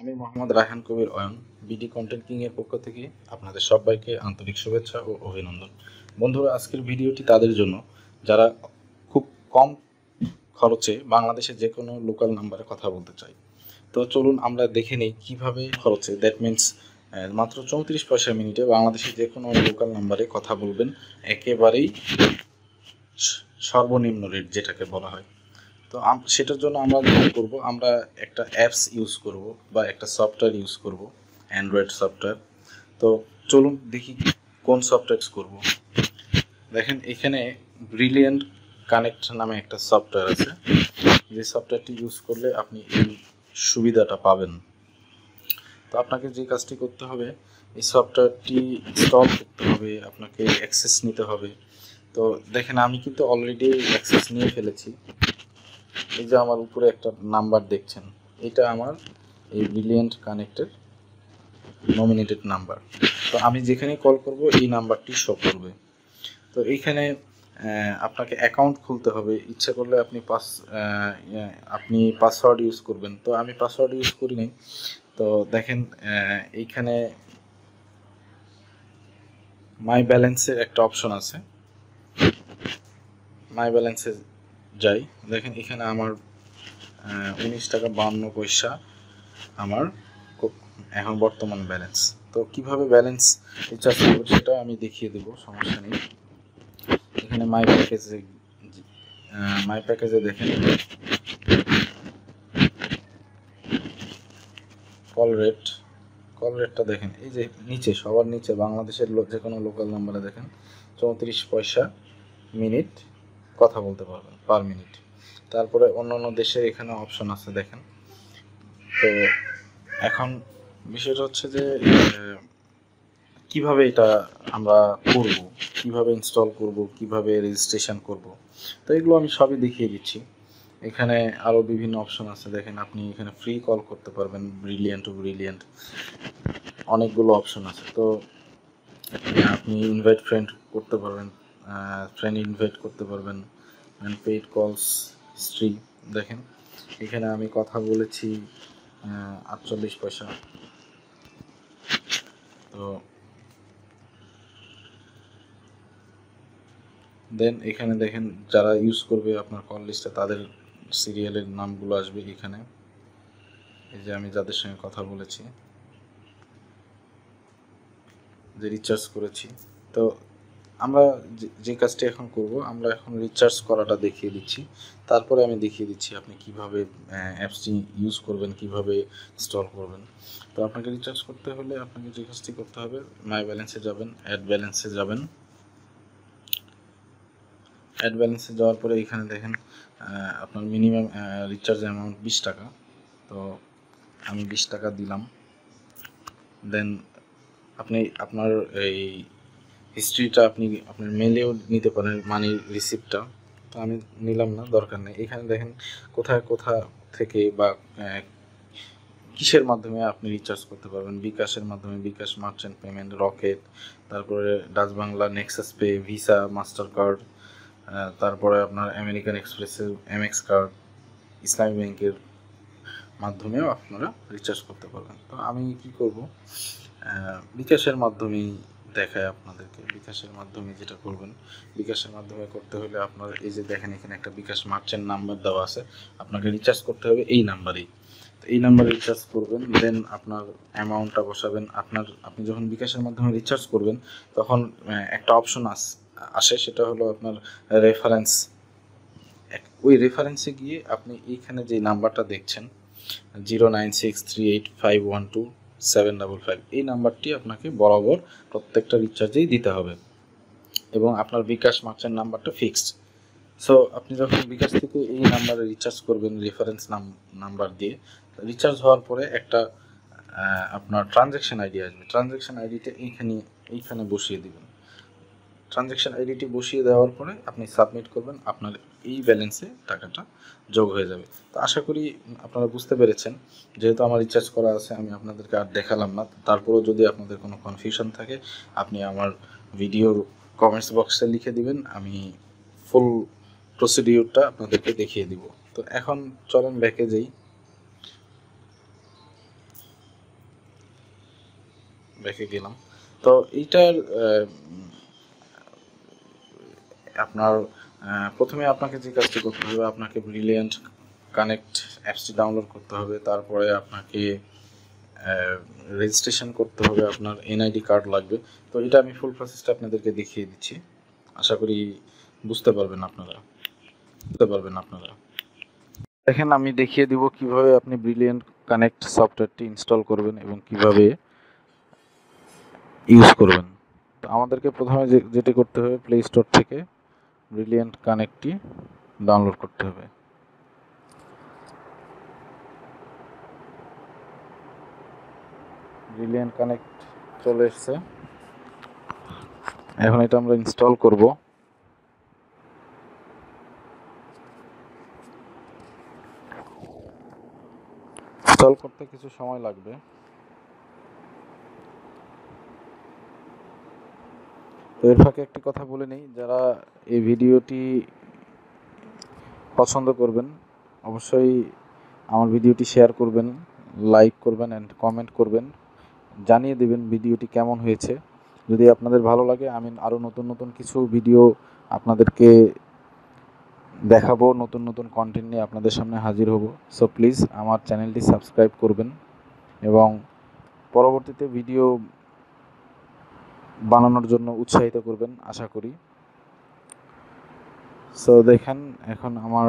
আমি মোহাম্মদ রায়হান কবির Ayan, BD content king এর পক্ষ থেকে আপনাদের সবাইকে আন্তরিক শুভেচ্ছা ও অভিনন্দন। বন্ধুরা, আজকের ভিডিওটি তাদের জন্য যারা খুব কম খরচে বাংলাদেশের যে কোনো লোকাল নাম্বারে কথা বলতে চাই। তো চলুন আমরা দেখে নিই কীভাবে খরচে, দ্যাট মিন্স মাত্র 34 পয়সা মিনিটে বাংলাদেশের যে কোনো লোকাল নাম্বারে কথা বলবেন, একেবারেই সর্বনিম্ন রেট যেটাকে বলা হয়। তো সেটার জন্য আমরা যেটা করব, আমরা একটা অ্যাপস ইউজ করব বা একটা সফটওয়্যার ইউজ করব, অ্যান্ড্রয়েড সফটওয়্যার। তো চলুন দেখি কোন সফটওয়্যার ইউজ করব। দেখেন, এখানে ব্রিলিয়ান্ট কানেক্ট নামে একটা সফটওয়্যার আছে, যে সফটওয়্যারটি ইউজ করলে আপনি এই সুবিধাটা পাবেন। তো আপনাকে যে কাজটি করতে হবে, এই সফটওয়্যারটি ইনস্টল করতে হবে, আপনাকে অ্যাক্সেস নিতে হবে। তো দেখেন, আমি কিন্তু অলরেডি অ্যাক্সেস নিয়ে ফেলেছি। এই যে আমার উপরে একটা নাম্বার দেখছেন, এটা আমার এই ব্রিলিয়ান্ট কানেক্টের নমিনেটেড নাম্বার। তো আমি যেখানে কল করব এই নাম্বারটি শো করবে। তো এইখানে আপনাকে অ্যাকাউন্ট খুলতে হবে। ইচ্ছা করলে আপনি পাসওয়ার্ড ইউজ করবেন। তো আমি পাসওয়ার্ড ইউজ করিনি। তো দেখেন, এইখানে মাই ব্যালেন্সের একটা অপশন আছে। মাই ব্যালেন্সে যাই, দেখেন এখানে আমার 19 টাকা 52 পয়সা আমার এখন বর্তমান ব্যালেন্স। তো কিভাবে ব্যালেন্স রিচার্জ করবো সেটা আমি দেখিয়ে দেবো, সমস্যা নেই। এখানে মাই প্যাকেজে দেখেন কল রেটটা দেখেন, এই যে নিচে, সবার নিচে বাংলাদেশের যে কোনো লোকাল নাম্বারে দেখেন 34 পয়সা মিনিট কথা বলতে পারবেন পার মিনিট। তারপরে অন্যান্য দেশের এখানে অপশন আছে দেখেন। তো এখন বিষয়টা হচ্ছে যে কিভাবে এটা আমরা করব, কিভাবে ইনস্টল করব, কিভাবে রেজিস্ট্রেশন করব, তো এগুলো আমি সবই দেখিয়ে দিচ্ছি। এখানে আরও বিভিন্ন অপশন আছে দেখেন, আপনি এখানে ফ্রি কল করতে পারবেন, ব্রিলিয়ান্ট টু ব্রিলিয়ান্ট, অনেকগুলো অপশন আছে। তো আপনি ইনভাইট ফ্রেন্ড করতে পারবেন, ইনভাইট করতে পারবেন, পেইড কলস হিস্ট্রি দেখেন, এখানে আমি কথা বলেছি 48 পয়সা। তো দেন এখানে দেখেন যারা ইউজ করবে আপনার কল লিস্টে, তাদের সিরিয়ালের নামগুলো আসবে এখানে। এই যে আমি যাদের সঙ্গে কথা বলেছি, যে রিচার্জ করেছি। তো আমরা যে কাজটি এখন করব, আমরা এখন রিচার্জ করাটা দেখিয়ে দিচ্ছি। তারপরে আমি দেখিয়ে দিচ্ছি আপনি কিভাবে অ্যাপসটি ইউজ করবেন, কিভাবে ইনস্টল করবেন। তো আপনাকে রিচার্জ করতে হলে আপনাকে যে কাজটি করতে হবে, মাই ব্যালেন্সে যাবেন, অ্যাড ব্যালেন্সে যাবেন। অ্যাড ব্যালেন্সে যাওয়ার পরে এখানে দেখেন আপনার মিনিমাম রিচার্জ অ্যামাউন্ট 20 টাকা। তো আমি 20 টাকা দিলাম। দেন আপনি আপনার এই হিস্ট্রিটা আপনি আপনার মেলেও নিতে পারেন, মানি রিসিপ্টটা। তো আমি নিলাম না, দরকার নেই। এখানে দেখেন কোথা থেকে বা কিসের মাধ্যমে আপনি রিচার্জ করতে পারবেন। বিকাশের মাধ্যমে, বিকাশ মার্চেন্ট পেমেন্ট, রকেট, তারপরে Dutch Bangla, Nexus pay, visa, master card, তারপরে আপনার আমেরিকান এক্সপ্রেসের এমএক্স কার্ড, ইসলামী ব্যাংকের মাধ্যমেও আপনারা রিচার্জ করতে পারবেন। তো আমি কি করব, বিকাশের মাধ্যমেই দেখায় আপনাদেরকে। বিকাশের মাধ্যমে যেটা করবেন, বিকাশের মাধ্যমে করতে হলে আপনার এই যে দেখেন এখানে একটা বিকাশ মার্চেন্ট নাম্বার দেওয়া আছে, আপনাকে রিচার্জ করতে হবে এই নাম্বারেই। তো এই নাম্বারে রিচার্জ করবেন, দেন আপনার অ্যামাউন্টটা বসাবেন। আপনি যখন বিকাশের মাধ্যমে রিচার্জ করবেন, তখন একটা অপশন আসে, সেটা হলো আপনার রেফারেন্স। ওই রেফারেন্সে গিয়ে আপনি এইখানে যে নাম্বারটা দেখছেন 09638512755, এই নাম্বারটি আপনাকে বরাবর প্রত্যেকটা রিচার্জেই দিতে হবে, এবং আপনার বিকাশ মার্চেন্ট নাম্বারটা ফিক্সড। সো আপনি যখন বিকাশ থেকে এই নাম্বারে রিচার্জ করবেন রেফারেন্স নাম্বার দিয়ে, রিচার্জ হওয়ার পরে একটা আপনার ট্রানজ্যাকশন আইডি আসবে। ট্রানজ্যাকশন আইডিটা এইখানে বসিয়ে দেবেন। ট্রানজ্যাকশন আইডিটি বসিয়ে দেওয়ার পরে আপনি সাবমিট করবেন, আপনার এই ব্যালেন্সে টাকাটা যোগ হয়ে যাবে। তো আশা করি আপনারা বুঝতে পেরেছেন। যেহেতু আমার রিচার্জ করা আছে, আমি আপনাদেরকে আর দেখালাম না। তারপরেও যদি আপনাদের কোনো কনফিউশন থাকে, আপনি আমার ভিডিওর কমেন্টস বক্সে লিখে দিবেন, আমি ফুল প্রসিডিউরটা আপনাদেরকে দেখিয়ে দিব। তো এখন চলেন ব্যাকে যাই। ব্যাকে গেলাম। তো এইটার আপনার প্রথমে আপনাকে যে কাজটি করতে হবে, আপনাকে ব্রিলিয়ান্ট কানেক্ট অ্যাপসটি ডাউনলোড করতে হবে। তারপরে আপনাকে রেজিস্ট্রেশন করতে হবে, আপনার এনআইডি কার্ড লাগবে। তো এটা আমি ফুল প্রসেসটা আপনাদেরকে দেখিয়ে দিচ্ছি, আশা করি বুঝতে পারবেন আপনারা। দেখেন, আমি দেখিয়ে দিব কিভাবে আপনি ব্রিলিয়ান্ট কানেক্ট সফটওয়্যারটি ইনস্টল করবেন এবং কিভাবে ইউজ করবেন। তো আমাদেরকে প্রথমে যেটি করতে হবে, প্লে স্টোর থেকে ব্রিলিয়ান্ট কানেক্টটি ডাউনলোড করতে হবে। ব্রিলিয়ান্ট কানেক্ট চলে এসেছে, এখন এটা আমরা ইনস্টল করব। ইনস্টল করতে কিছু সময় লাগবে। তো এর ফাঁকে একটি কথা বলে নিই, যারা এই ভিডিওটি পছন্দ করবেন অবশ্যই আমার ভিডিওটি শেয়ার করবেন, লাইক করবেন অ্যান্ড কমেন্ট করবেন, জানিয়ে দেবেন ভিডিওটি কেমন হয়েছে। যদি আপনাদের ভালো লাগে, আমি আরও নতুন নতুন কিছু ভিডিও আপনাদেরকে দেখাবো, নতুন নতুন কন্টেন্ট নিয়ে আপনাদের সামনে হাজির হব। সো প্লিজ আমার চ্যানেলটি সাবস্ক্রাইব করবেন এবং পরবর্তীতে ভিডিও বানানোর জন্য উৎসাহিত করবেন আশা করি। সো দেখেন, এখন আমার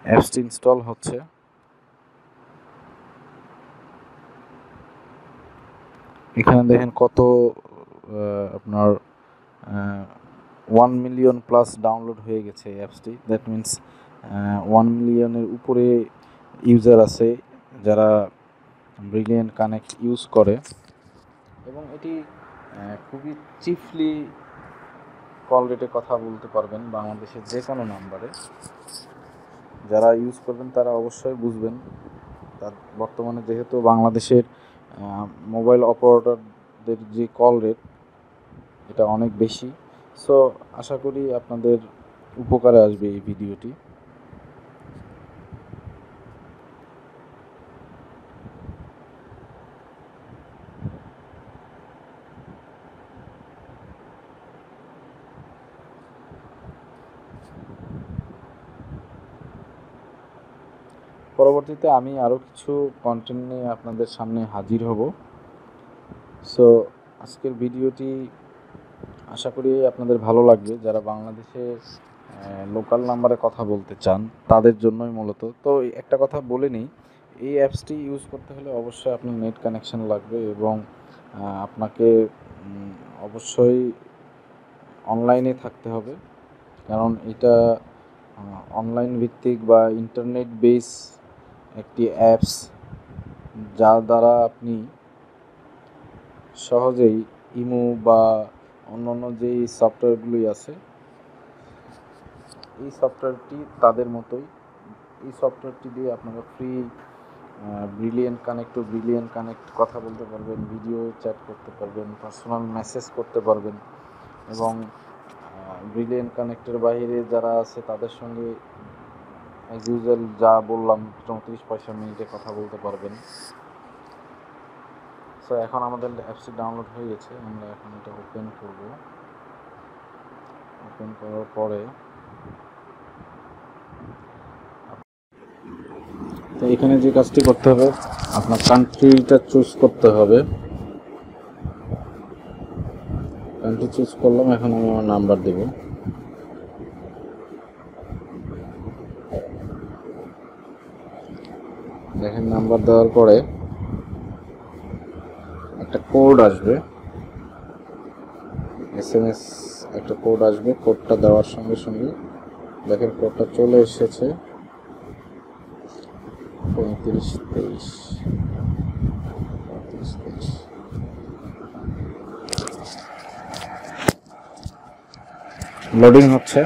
অ্যাপসটি ইনস্টল হচ্ছে। এখানে দেখেন কত আপনার 1 মিলিয়ন প্লাস ডাউনলোড হয়ে গেছে এই অ্যাপসটি। দ্যাট মিনস 1 মিলিয়নের উপরে ইউজার আছে যারা ব্রিলিয়ান্ট কানেক্ট ইউজ করে, এবং এটি খুবই চিপলি কল রেটে কথা বলতে পারবেন বাংলাদেশের যে কোনো নাম্বারে। যারা ইউজ করবেন তারা অবশ্যই বুঝবেন। তার বর্তমানে যেহেতু বাংলাদেশের মোবাইল অপারেটরদের যে কল রেট এটা অনেক বেশি। সো আশা করি আপনাদের উপকারে আসবে এই ভিডিওটি। পরবর্তীতে আমি আরও কিছু কন্টেন্ট নিয়ে আপনাদের সামনে হাজির হব। সো আজকের ভিডিওটি আশা করি আপনাদের ভালো লাগবে। যারা বাংলাদেশে লোকাল নাম্বারে কথা বলতে চান তাদের জন্যই মূলত। তো একটা কথা বলে নিই, এই অ্যাপসটি ইউজ করতে হলে অবশ্যই আপনার নেট কানেকশান লাগবে এবং আপনাকে অবশ্যই অনলাইনে থাকতে হবে, কারণ এটা অনলাইন ভিত্তিক বা ইন্টারনেট বেস একটি অ্যাপস, যার দ্বারা আপনি সহজেই ইমো বা অন্যান্য যেই সফটওয়্যারগুলি আছে এই সফটওয়্যারটি তাদের মতোই। এই সফটওয়্যারটি দিয়ে আপনারা ফ্রি ব্রিলিয়ান্ট কানেক্ট কথা বলতে পারবেন, ভিডিও চ্যাট করতে পারবেন, পার্সোনাল মেসেজ করতে পারবেন এবং ব্রিলিয়ান্ট কানেক্টের বাইরে যারা আছে তাদের সঙ্গে অ্যাজ ইউজুয়াল যা বললাম 34 পয়সা মিনিটে কথা বলতে পারবেন। সো এখন আমাদের অ্যাপসটি ডাউনলোড হয়ে গেছে, আমরা এখন এটা ওপেন করব। ওপেন করার পরে তো এখানে যে কাজটি করতে হবে, আপনার কান্ট্রিটা চুজ করতে হবে। কান্ট্রি চুজ করলাম, এখন আমি আমার নাম্বার দেব। দেখেন, নাম্বার দেওয়ার পরে একটা কোড আসবে, SMS একটা কোড আসবে। কোডটা দেওয়ার সঙ্গে সঙ্গে দেখেন কোডটা চলে এসেছে 3523। লোডিং হচ্ছে।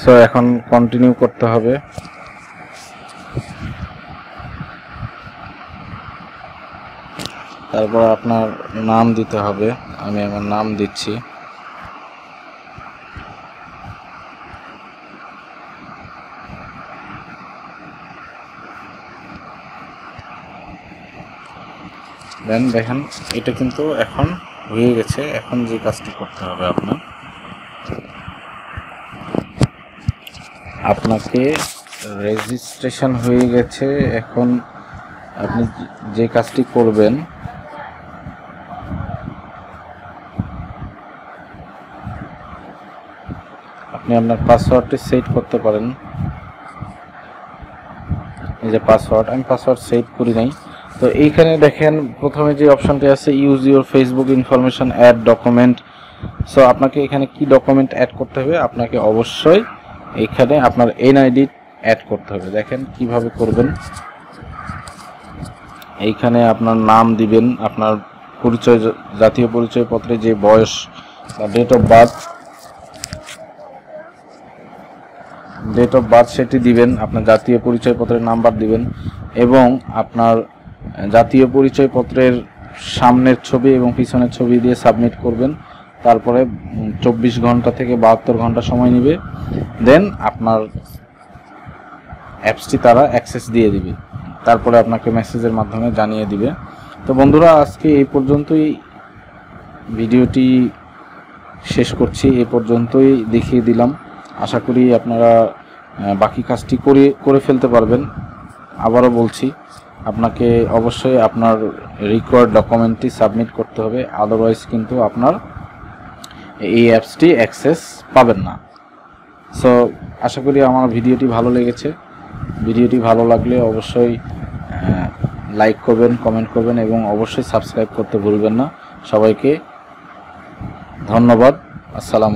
সো এখন কন্টিনিউ করতে হবে। তারপর আপনার নাম দিতে হবে, আমি আমার নাম দিচ্ছি। দেন দেখেন এটা কিন্তু এখন হয়ে গেছে। এখন যে কাজটি করতে হবে আপনাকে রেজিস্ট্রেশন হয়ে গেছে। এখন আপনি যে কাজটি করবেন, আপনি আপনার পাসওয়ার্ডটি সেট করতে পারেন। এই যে পাসওয়ার্ড, আমি পাসওয়ার্ড সেট করি নাই। তো এইখানে দেখেন প্রথমে যে অপশনটি আছে use your Facebook information add document. So আপনাকে এখানে কি ডকুমেন্ট অ্যাড করতে হবে? আপনাকে অবশ্যই এখানে আপনার এনআইডি অ্যাড করতে হবে। দেখেন কিভাবে করবেন। এইখানে আপনার নাম দিবেন, আপনার পরিচয়, জাতীয় পরিচয়পত্রে যে বয়স বা ডেট অফ বার্থ সেটি দিবেন, আপনার জাতীয় পরিচয়পত্রের নাম্বার দিবেন এবং আপনার জাতীয় পরিচয়পত্রের সামনের ছবি এবং পিছনের ছবি দিয়ে সাবমিট করবেন। তারপরে 24 ঘন্টা থেকে 72 ঘন্টা সময় নেবে। দেন আপনার অ্যাপসটি তারা অ্যাক্সেস দিয়ে দিবে, তারপরে আপনাকে মেসেজের মাধ্যমে জানিয়ে দিবে। তো বন্ধুরা, আজকে এই পর্যন্তই ভিডিওটি শেষ করছি। এই পর্যন্তই দেখিয়ে দিলাম। আশা করি আপনারা বাকি কাজটি করে ফেলতে পারবেন। আবারও বলছি, আপনাকে অবশ্যই আপনার রিকোয়ার্ড ডকুমেন্টটি সাবমিট করতে হবে, আদারওয়াইজ কিন্তু আপনার এই অ্যাপসটি অ্যাক্সেস পাবেন না। সো আশা করি আমার ভিডিওটি ভালো লেগেছে। ভিডিওটি ভালো লাগলে অবশ্যই লাইক করবেন, কমেন্ট করবেন এবং অবশ্যই সাবস্ক্রাইব করতে ভুলবেন না। সবাইকে ধন্যবাদ। আসসালামু